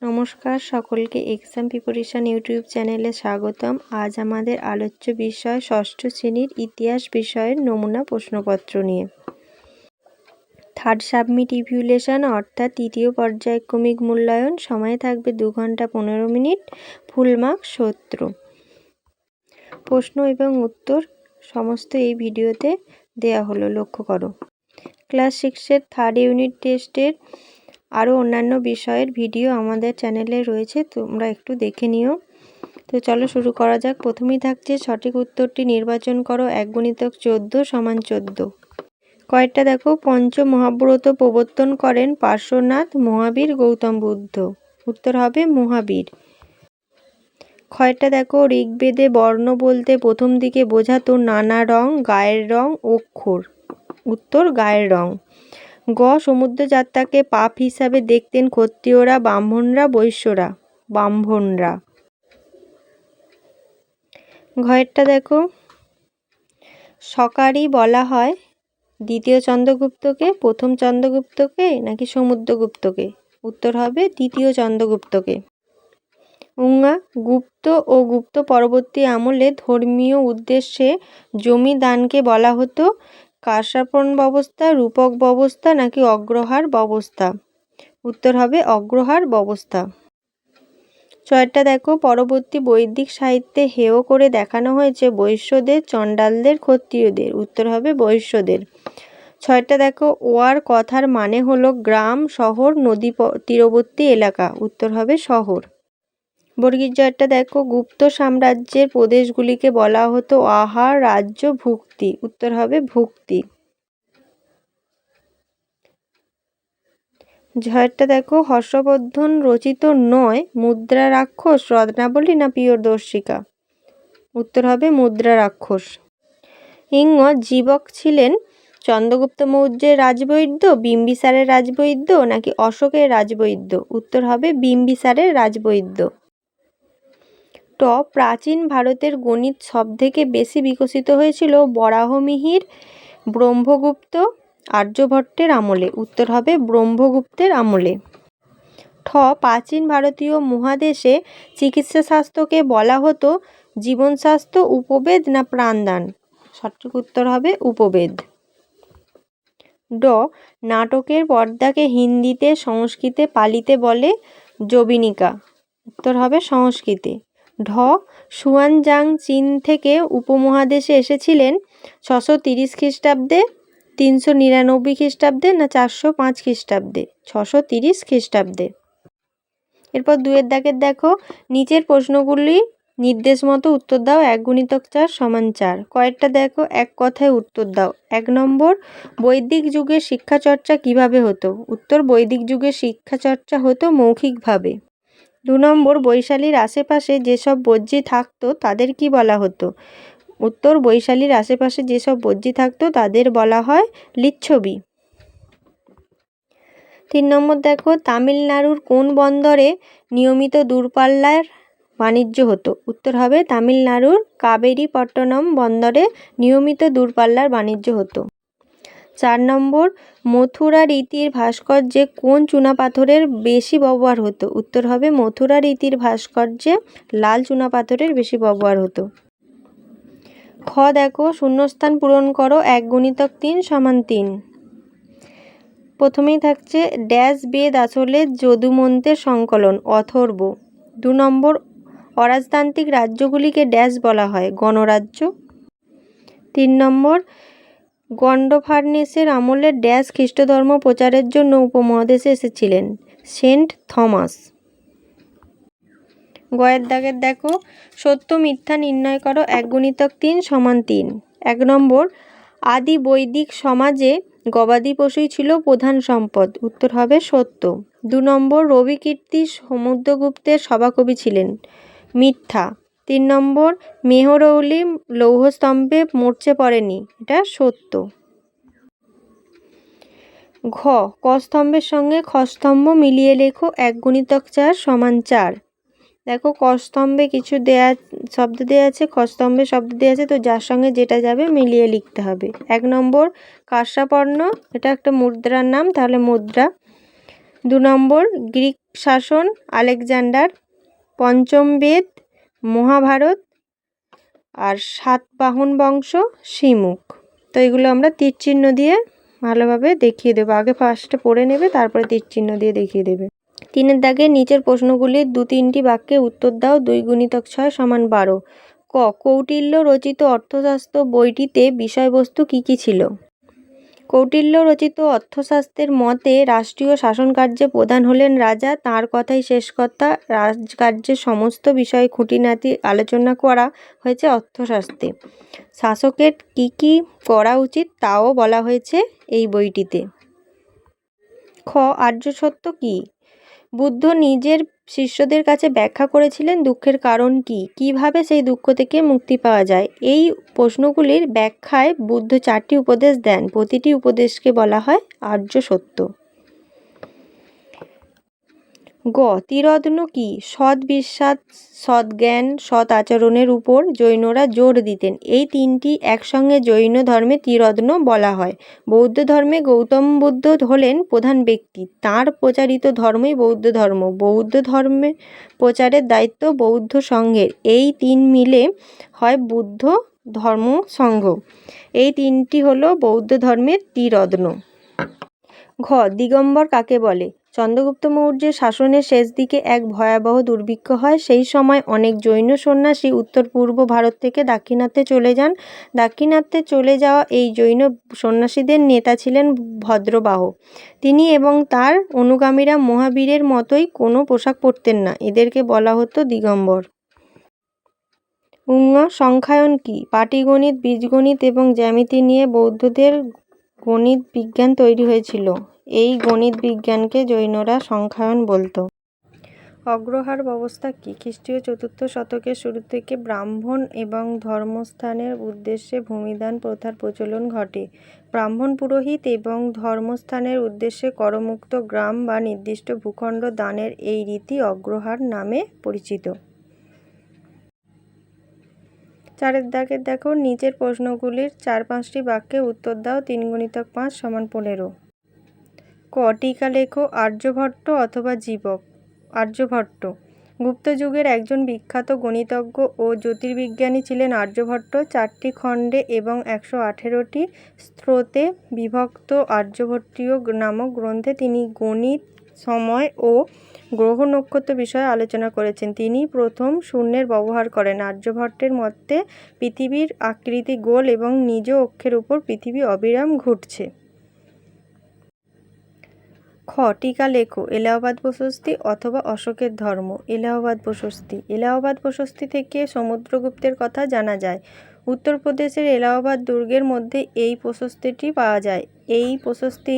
নমস্কার সকলকে exam preparation YouTube চ্যানেলে স্বাগতম। আজ আমাদের আলোচ্য বিষয় ষষ্ঠ শ্রেণীর ইতিহাস বিষয়ের নমুনা প্রশ্নপত্র নিয়ে। থার্ড সাবমিট ইভ্যালুয়েশন অর্থাৎ তৃতীয় পর্যায়ক্রমিক মূল্যায়ন, সময় থাকবে 2 ঘন্টা 15 মিনিট, ফুল মার্ক 70। প্রশ্ন এবং উত্তর সমস্ত এই ভিডিওতে দেয়া হলো, লক্ষ্য করো। ক্লাস 6-এর থার্ড ইউনিট টেস্টের আরও অন্যান্য বিষয়ের ভিডিও আমাদের চ্যানেলে রয়েছে, তোমরা একটু দেখে নিও। তো চলো শুরু করা যাক। প্রথমেই থাকছে সঠিক উত্তরটি নির্বাচন করো। 1×14 = 14। কয়েকটা দেখো, পঞ্চ মহাব্রত প্রবর্তন করেন পার্শ্বনাথ, মহাবীর, গৌতম বুদ্ধ। উত্তর হবে মহাবীর। কয়েকটা দেখো, ঋগ্বেদে বর্ণ বলতে প্রথম দিকে বোঝাতো নানা রং, গায়ের রং, অক্ষর। উত্তর গায়ের রং। সমুদ্রযাত্রাকে পাপ হিসাবে দেখতেন ক্ষত্রিয়রা, ব্রাহ্মণরা, বৈশ্যরা। ব্রাহ্মণরা। ঘয়েরটা দেখো, সকারি বলা হয় দ্বিতীয় চন্দ্রগুপ্তকে, প্রথম চন্দ্রগুপ্তকে নাকি সমুদ্রগুপ্তকে? উত্তর হবে দ্বিতীয় চন্দ্রগুপ্তকে। গুপ্ত ও গুপ্ত পরবর্তী আমলে ধর্মীয় উদ্দেশ্যে জমি দানকে বলা হতো কার্ষাপণ ব্যবস্থা, রূপক ব্যবস্থা নাকি অগ্রহার ব্যবস্থা? উত্তর হবে অগ্রহার ব্যবস্থা। ছয়টা দেখো, পরবর্তী বৈদিক সাহিত্যে হেয় করে দেখানো হয়েছে বৈশ্যদের, চণ্ডালদের, ক্ষত্রিয়দের। উত্তর হবে বৈশ্যদের। ছয়টা দেখো, ওয়ার কথার মানে হলো গ্রাম, শহর, নদী তীরবর্তী এলাকা। উত্তর হবে শহর। বর্গীর জয়টা দেখো, গুপ্ত সাম্রাজ্যের প্রদেশগুলিকে বলা হতো আহার, রাজ্য, ভুক্তি। উত্তর হবে ভুক্তি। ঝয়টা দেখো, হর্ষবর্ধন রচিত নয় মুদ্রা রাক্ষস, রত্নাবলী না প্রিয়দর্শিকা? উত্তর হবে মুদ্রা রাক্ষস। জীবক ছিলেন চন্দ্রগুপ্ত মৌর্যের রাজবৈদ্য, বিম্বিসারের রাজবৈদ্য নাকি অশোকের রাজবৈদ্য? উত্তর হবে বিম্বিসারের রাজবৈদ্য। প্রাচীন ভারতের গণিত সবথেকে বেশি বিকশিত হয়েছিল বরাহমিহির, ব্রহ্মগুপ্ত, আর্যভট্টের আমলে। উত্তর হবে ব্রহ্মগুপ্তের আমলে। প্রাচীন ভারতীয় মহাদেশে চিকিৎসা শাস্ত্রকে বলা হতো জীবনশাস্ত্র, উপবেদ না প্রাণদান? সঠিক উত্তর হবে উপবেদ। নাটকের পর্দাকে হিন্দিতে, সংস্কৃতে, পালিতে বলে জবনিকা। উত্তর হবে সংস্কৃতে। সুয়ানজাং চীন থেকে উপমহাদেশে এসেছিলেন 630 খ্রিস্টাব্দে, 399 খ্রিস্টাব্দে না 405 খ্রিস্টাব্দে? 630 খ্রিস্টাব্দে। এরপর 2-এর দাগের দেখো, নিচের প্রশ্নগুলি নির্দেশ মতো উত্তর দাও। 1×4 = 4। কয়েকটা দেখো, এক কথায় উত্তর দাও। 1 নম্বর, বৈদিক যুগে শিক্ষাচর্চা কিভাবে হতো? উত্তর বৈদিক যুগে শিক্ষাচর্চা হতো মৌখিকভাবে। 2 নম্বর, বৈশালীর আশেপাশে যেসব বজ্রী থাকতো তাদের কি বলা হতো? উত্তর বৈশালীর আশেপাশে যেসব বজ্রী থাকতো তাদের বলা হয় লিচ্ছবি। 3 নম্বর দেখো, তামিলনাড়ুর কোন বন্দরে নিয়মিত দূরপাল্লার বাণিজ্য হতো? উত্তর হবে তামিলনাড়ুর কাবেরীপট্টনম বন্দরে নিয়মিত দূরপাল্লার বাণিজ্য হতো। 4 নম্বর, মথুরা রীতির ভাস্কর্যে কোন চুনাপাথরের বেশি ব্যবহার হতো? উত্তর হবে মথুরা রীতির ভাস্কর্যে লাল চুনাপাথরের বেশি ব্যবহার হতো। দেখো, শূন্যস্থান পূরণ করো। 1×3 = 3। প্রথমেই থাকছে ড্যাশ বেদ আসলে যদুমন্ত্রের সংকলন, অথর্ব। 2 নম্বর, অরাজতান্ত্রিক রাজ্যগুলিকে ড্যাশ বলা হয়, গণরাজ্য। 3 নম্বর, গন্ডোফার্নেসের আমলে ড্যাশ খ্রিস্টধর্ম প্রচারের জন্য উপমহাদেশে এসেছিলেন, সেন্ট থমাস। গয়ের দাগের দেখো, সত্য মিথ্যা নির্ণয় করো। 1×3 = 3। 1 নম্বর, আদি বৈদিক সমাজে গবাদি পশুই ছিল প্রধান সম্পদ। উত্তর হবে সত্য। 2 নম্বর, রবিকীর্তি সমুদ্রগুপ্তের সভাকবি ছিলেন, মিথ্যা। 3 নম্বর, মেহরৌলি লৌহস্তম্ভে মরচে পড়েনি, এটা সত্য। ক স্তম্ভের সঙ্গে খ স্তম্ভ মিলিয়ে লেখো। 1×4 = 4। দেখো, ক স্তম্ভে কিছু শব্দ দেওয়া আছে, খ স্তম্ভে শব্দ দেওয়া আছে, তো যার সঙ্গে যেটা যাবে মিলিয়ে লিখতে হবে। 1 নম্বর, কার্ষাপর্ণ, এটা একটা মুদ্রার নাম, তাহলে মুদ্রা। 2 নম্বর, গ্রিক শাসন আলেকজান্ডার, পঞ্চম বেদ মহাভারত, আর সাতবাহন বংশ শিমুখ। তো এগুলো আমরা তীরচিহ্ন দিয়ে ভালোভাবে দেখিয়ে দেবো। আগে ফার্স্টে পড়ে নেবে, তারপরে তীরচিহ্ন দিয়ে দেখিয়ে দেবে। 3 দাগে নিচের প্রশ্নগুলির 2-3টি বাক্যে উত্তর দাও। 2 × 6 = 12। ক কৌটিল্য রচিত অর্থশাস্ত্র বইটিতে বিষয়বস্তু কী কী ছিল? কৌটিল্য রচিত অর্থশাস্ত্রের মতে রাষ্ট্রীয় শাসনকার্যে প্রধান হলেন রাজা। তাঁর কথাই শেষ কথা। রাজকার্যের সমস্ত বিষয়ে খুঁটিনাটি আলোচনা করা হয়েছে অর্থশাস্ত্রে। শাসকের কী কী করা উচিত তাও বলা হয়েছে এই বইটিতে। খ আর্য সত্য কী? বুদ্ধ নিজের শিষ্যদের কাছে ব্যাখ্যা করেছিলেন দুঃখের কারণ কী, কীভাবে সেই দুঃখ থেকে মুক্তি পাওয়া যায়। এই প্রশ্নগুলির ব্যাখ্যায় বুদ্ধ 4টি উপদেশ দেন। প্রতিটি উপদেশকে বলা হয় আর্য সত্য। গ ত্রিরত্ন কী? সৎ বিশ্বাস, সৎ জ্ঞান, সৎ আচরণের উপর জৈনরা জোর দিতেন। এই 3টি একসঙ্গে জৈন ধর্মে ত্রিরত্ন বলা হয়। বৌদ্ধ ধর্মে গৌতম বুদ্ধ হলেন প্রধান ব্যক্তি। তাঁর প্রচারিত ধর্মই বৌদ্ধ ধর্ম। বৌদ্ধ ধর্মে প্রচারের দায়িত্ব বৌদ্ধ সংঘের। এই 3 মিলে হয় বুদ্ধ ধর্ম সংঘ। এই 3টি হলো বৌদ্ধ ধর্মের ত্রিরত্ন। ঘ দিগম্বর কাকে বলে? চন্দ্রগুপ্ত মৌর্যের শাসনের শেষ দিকে এক ভয়াবহ দুর্ভিক্ষ হয়। সেই সময় অনেক জৈন সন্ন্যাসী উত্তর পূর্ব ভারত থেকে দাক্ষিণাত্যে চলে যান। দাক্ষিণাত্যে চলে যাওয়া এই জৈন সন্ন্যাসীদের নেতা ছিলেন ভদ্রবাহ। তিনি এবং তার অনুগামীরা মহাবীরের মতোই কোনো পোশাক পরতেন না। এদেরকে বলা হতো দিগম্বর। সংখ্যায়ন কী? পাটিগণিত, বীজগণিত এবং জ্যামিতি নিয়ে বৌদ্ধদের গণিত বিজ্ঞান তৈরি হয়েছিল। এই গণিত বিজ্ঞানকে জৈনরা সংখ্যায়ন বলতো। অগ্রহার ব্যবস্থা কী? খ্রিস্টীয় 4র্থ শতকের শুরু থেকে ব্রাহ্মণ এবং ধর্মস্থানের উদ্দেশ্যে ভূমিদান প্রথার প্রচলন ঘটে। ব্রাহ্মণ পুরোহিত এবং ধর্মস্থানের উদ্দেশ্যে করমুক্ত গ্রাম বা নির্দিষ্ট ভূখণ্ড দানের এই রীতি অগ্রহার নামে পরিচিত। 4 দাগের দেখো নিচের প্রশ্নগুলির 4-5টি বাক্যে উত্তর দাও। 3 × 5 = 15। ক টিকা লেখো। আর্যভট্ট অথবা জীবক? আর্যভট্ট। গুপ্ত যুগের একজন বিখ্যাত গণিতজ্ঞ ও জ্যোতির্বিজ্ঞানী ছিলেন আর্যভট্ট। 4টি খণ্ডে এবং 118টি স্তোত্রে বিভক্ত আর্যভট্টীয় নামক গ্রন্থে তিনি গণিত, সময় ও গ্রহ নক্ষত্র বিষয়ে আলোচনা করেছেন। তিনি প্রথম শূন্যের ব্যবহার করেন। আর্যভট্টের মতে পৃথিবীর আকৃতি গোল এবং নিজ অক্ষের উপর পৃথিবী অবিরাম ঘুরছে। খ টিকা লেখো। এলাহাবাদ প্রশস্তি অথবা অশোকের ধর্ম? এলাহাবাদ প্রশস্তি। এলাহাবাদ প্রশস্তি থেকে সমুদ্রগুপ্তের কথা জানা যায়। উত্তরপ্রদেশের এলাহাবাদ দুর্গের মধ্যে এই প্রশস্তিটি পাওয়া যায়। এই প্রশস্তি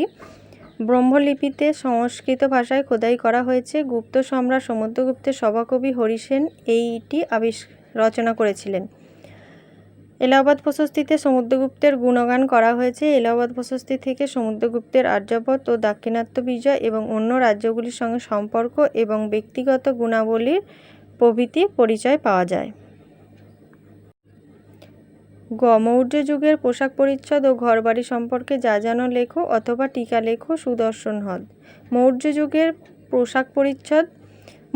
ব্রহ্মলিপিতে সংস্কৃত ভাষায় খোদাই করা হয়েছে। গুপ্ত সম্রাট সমুদ্রগুপ্তের সভাকবি হরিসেন এইটি রচনা করেছিলেন। এলাহাবাদ প্রশস্তিতে সমুদ্রগুপ্তের গুণগান করা হয়েছে। এলাহাবাদ প্রশস্তি থেকে সমুদ্রগুপ্তের আর্যাবত ও দাক্ষিণাত্য বিজয় এবং অন্য রাজ্যগুলির সঙ্গে সম্পর্ক এবং ব্যক্তিগত গুণাবলীর প্রভৃতি পরিচয় পাওয়া যায়। গ মৌর্য যুগের পোশাক পরিচ্ছদ ও ঘরবাড়ি সম্পর্কে যা জানো লেখো অথবা টিকা লেখো। সুদর্শন হ্রদ। মৌর্য যুগের পোশাক পরিচ্ছদ।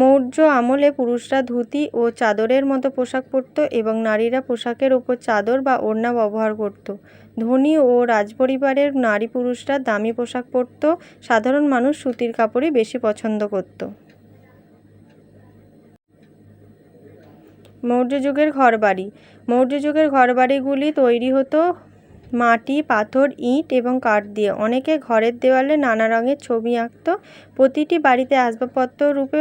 মৌর্য আমলে পুরুষরা ধুতি ও চাদরের মতো পোশাক পরত এবং নারীরা পোশাকের ওপর চাদর বা ওড়না ব্যবহার করত। ধনী ও রাজপরিবারের নারী পুরুষরা দামি পোশাক পরত। সাধারণ মানুষ সুতির কাপড়ই বেশি পছন্দ করত। মৌর্য যুগের ঘরবাড়ি। মৌর্য যুগের ঘরবাড়িগুলি তৈরি হতো মাটি, পাথর, ইট এবং কাঠ দিয়ে। অনেকে ঘরের দেওয়ালে নানা রঙের ছবি আঁকত। প্রতিটি বাড়িতে আসবাবপত্র রূপে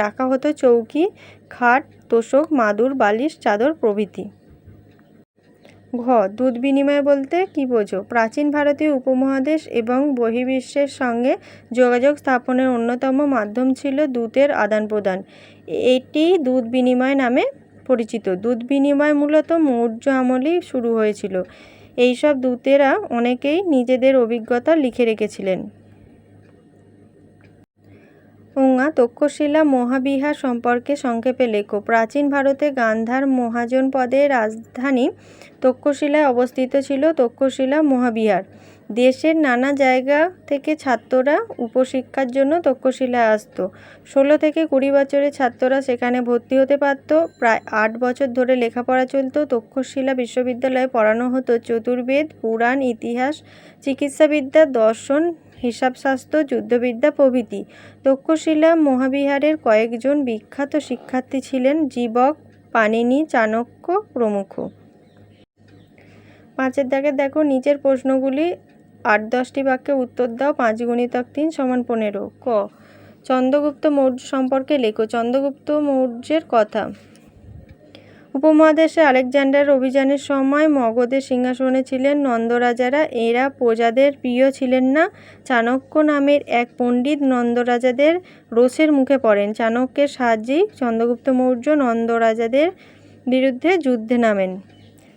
রাখা হতো চৌকি, খাট, তোশক, মাদুর, বালিশ, চাদর প্রভৃতি। ঘ দূত বিনিময় বলতে কী বোঝো? প্রাচীন ভারতীয় উপমহাদেশ এবং বহির্বিশ্বের সঙ্গে যোগাযোগ স্থাপনের অন্যতম মাধ্যম ছিল দূতের আদান প্রদান। এটি দূত বিনিময় নামে পরিচিত। দূত বিনিময় মূলত মৌর্য আমলেই শুরু হয়েছিল। এইসব দূতেরা অনেকেই নিজেদের অভিজ্ঞতা লিখে রেখেছিলেন। তক্ষশিলা মহাবিহার সম্পর্কে সংক্ষেপে লেখো। প্রাচীন ভারতে গান্ধার মহাজনপদের রাজধানী তক্ষশিলায় অবস্থিত ছিল তক্ষশিলা মহাবিহার। দেশের নানা জায়গা থেকে ছাত্ররা উপশিক্ষার জন্য তক্ষশিলায় আসতো। 16 থেকে 20 বছরের ছাত্ররা সেখানে ভর্তি হতে পারত। প্রায় 8 বছর ধরে লেখাপড়া চলত। তক্ষশিলা বিশ্ববিদ্যালয়ে পড়ানো হতো চতুর্বেদ, পুরাণ, ইতিহাস, চিকিৎসাবিদ্যা, দর্শন, হিসাবশাস্ত্র, যুদ্ধবিদ্যা প্রভৃতি। তক্ষশিলা মহাবিহারের কয়েকজন বিখ্যাত শিক্ষার্থী ছিলেন জীবক, পাণিনি, চাণক্য প্রমুখ। 5-এর দাগে দেখো, নিচের প্রশ্নগুলি 8-10টি বাক্যে উত্তর দাও। 5 × 3 = 15। ক, চন্দ্রগুপ্ত মৌর্য সম্পর্কে লেখো। চন্দ্রগুপ্ত মৌর্যের কথা। উপমহাদেশে আলেকজান্ডার অভিযানের সময় মগধের সিংহাসনে ছিলেন নন্দ রাজারা। এরা প্রজাদের প্রিয় ছিলেন না। চাণক্য নামের এক পণ্ডিত নন্দ রাজাদের রোষের মুখে পড়েন। চাণক্যের সাহায্যেই চন্দ্রগুপ্ত মৌর্য নন্দ রাজাদের বিরুদ্ধে যুদ্ধে নামেন।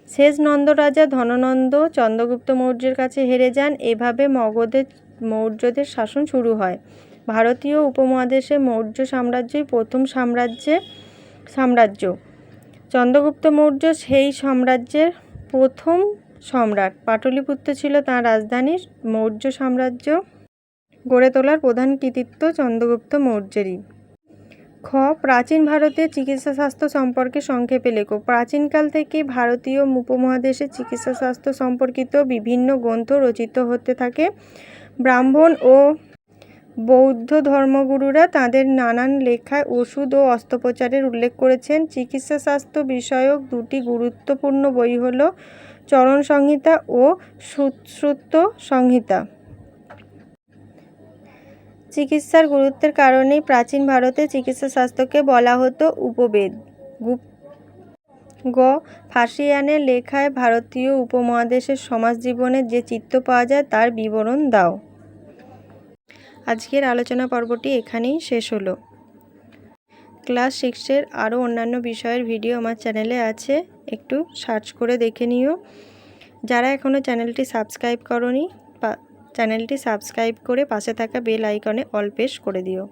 শেষ নন্দ রাজা ধননন্দ চন্দ্রগুপ্ত মৌর্যের কাছে হেরে যান। এভাবে মগধে মৌর্যদের শাসন শুরু হয়। ভারতীয় উপমহাদেশে মৌর্য সাম্রাজ্যই প্রথম সাম্রাজ্য। চন্দ্রগুপ্ত মৌর্য সেই সাম্রাজ্যের প্রথম সম্রাট। পাটলিপুত্র ছিল তাঁর রাজধানী। মৌর্য সাম্রাজ্য গড়ে তোলার প্রধান কৃতিত্ব চন্দ্রগুপ্ত মৌর্যেরই। খ, প্রাচীন ভারতের চিকিৎসাশাস্ত্র সম্পর্কে সংক্ষেপে লেখো। প্রাচীনকাল থেকে ভারতীয় উপমহাদেশে চিকিৎসাশাস্ত্র সম্পর্কিত বিভিন্ন গ্রন্থ রচিত হতে থাকে। ব্রাহ্মণ ও বৌদ্ধ ধর্মগুরুরা তাঁদের নানান লেখায় ওষুধ ও অস্ত্রোপচারের উল্লেখ করেছেন। চিকিৎসাশাস্ত্র বিষয়ক দুটি গুরুত্বপূর্ণ বই হল চরণ সংহিতা ও সুশ্রুত সংহিতা। চিকিৎসার গুরুত্বের কারণেই প্রাচীন ভারতে চিকিৎসাশাস্ত্রকে বলা হতো উপবেদ। গ, ফাসিয়ানের লেখায় ভারতীয় উপমহাদেশের সমাজ জীবনের যে চিত্র পাওয়া যায় তার বিবরণ দাও। আজকের আলোচনা পর্বটি এখানেই শেষ হলো। ক্লাস 6-এর আরও অন্যান্য বিষয়ের ভিডিও আমার চ্যানেলে আছে, একটু সার্চ করে দেখে নিও। যারা এখনও চ্যানেলটি সাবস্ক্রাইব করোনি, চ্যানেলটি সাবস্ক্রাইব করে পাশে থাকা বেল আইকনে অল প্রেস করে দিও।